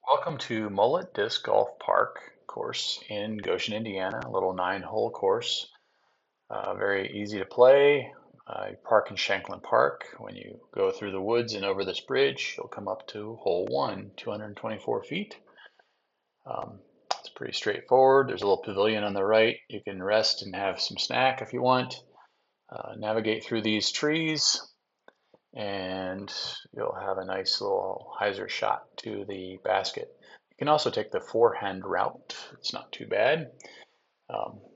Welcome to Mullet Disc Golf Park course in Goshen, Indiana. A little 9-hole course. Very easy to play. You park in Shanklin Park. When you go through the woods and over this bridge, you'll come up to hole 1, 224 feet. It's pretty straightforward. There's a little pavilion on the right. You can rest and have some snack if you want. Navigate through these trees and you'll have a nice little hyzer shot to the basket. You can also take the forehand route. It's not too bad.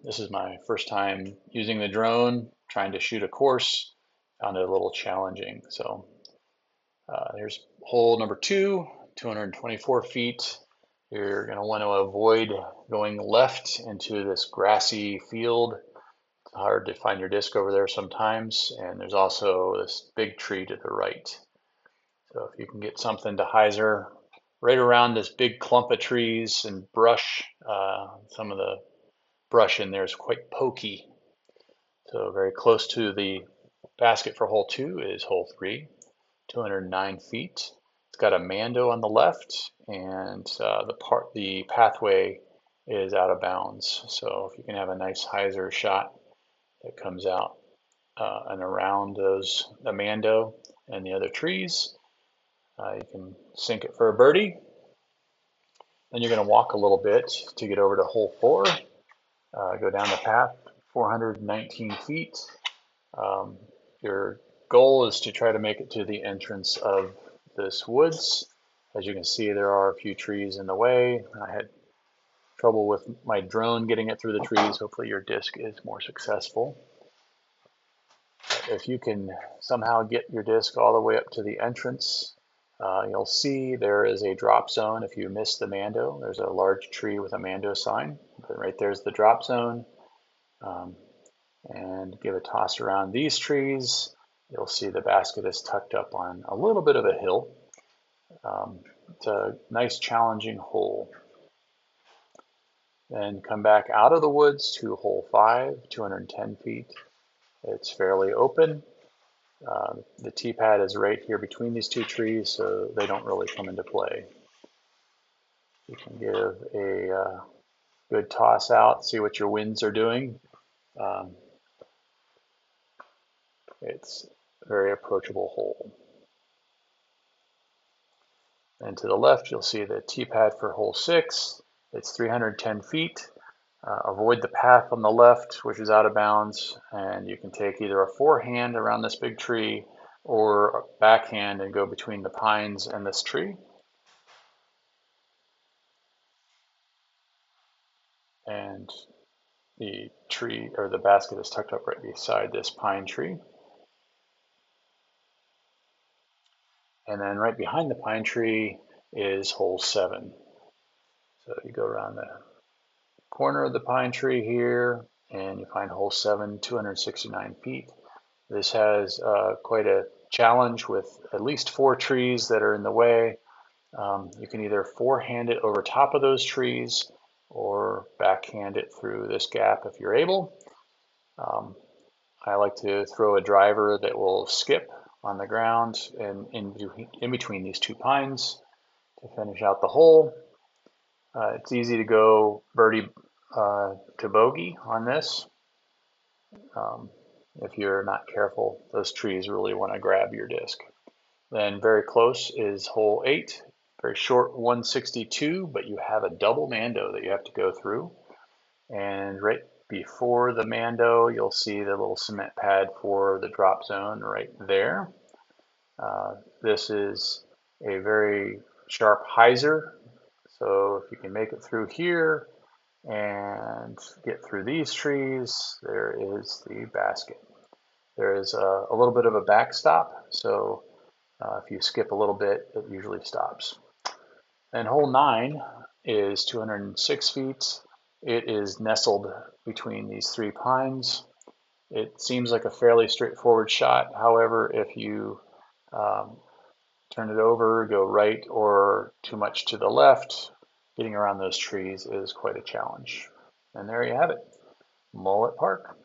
This is my first time using the drone, trying to shoot a course. Found it a little challenging. So here's hole number 2, 224 feet. You're going to want to avoid going left into this grassy field. It's hard to find your disc over there sometimes, and there's also this big tree to the right. So if you can get something to hyzer right around this big clump of trees and brush, some of the brush in there is quite pokey. So very close to the basket for hole 2 is hole 3, 209 feet. It's got a Mando on the left, and the pathway is out of bounds. So if you can have a nice hyzer shot that comes out and around the Mando and the other trees, you can sink it for a birdie. Then you're going to walk a little bit to get over to hole 4. Go down the path, 419 feet. Your goal is to try to make it to the entrance of this woods. As you can see, there are a few trees in the way. I had trouble with my drone getting it through the trees. Hopefully your disc is more successful. If you can somehow get your disc all the way up to the entrance, you'll see there is a drop zone. If you miss the Mando, there's a large tree with a Mando sign. But right there's the drop zone. And give a toss around these trees. You'll see the basket is tucked up on a little bit of a hill. It's a nice challenging hole. Then come back out of the woods to hole 5, 210 feet. It's fairly open. The tee pad is right here between these two trees, so they don't really come into play. You can give a good toss out, see what your winds are doing. It's a very approachable hole. And to the left, you'll see the tee pad for hole 6. It's 310 feet. Avoid the path on the left, which is out of bounds, and you can take either a forehand around this big tree or a backhand and go between the pines and this tree. And the tree or the basket is tucked up right beside this pine tree. And then right behind the pine tree is hole 7. So you go around the corner of the pine tree here and you find hole 7, 269 feet. This has quite a challenge with at least 4 trees that are in the way. You can either forehand it over top of those trees or backhand it through this gap if you're able. I like to throw a driver that will skip on the ground and in between these 2 pines to finish out the hole. It's easy to go birdie to bogey on this. If you're not careful, those trees really want to grab your disc. Then very close is hole 8, very short 162, but you have a double Mando that you have to go through. And right before the Mando, you'll see the little cement pad for the drop zone right there. This is a very sharp hyzer, so if you can make it through here and get through these trees, there is the basket. There is a little bit of a backstop, so if you skip a little bit, it usually stops. And hole 9 is 206 feet. It is nestled between these 3 pines. It seems like a fairly straightforward shot. However, if you turn it over, go right or too much to the left, getting around those trees is quite a challenge. And there you have it, Mullet Park.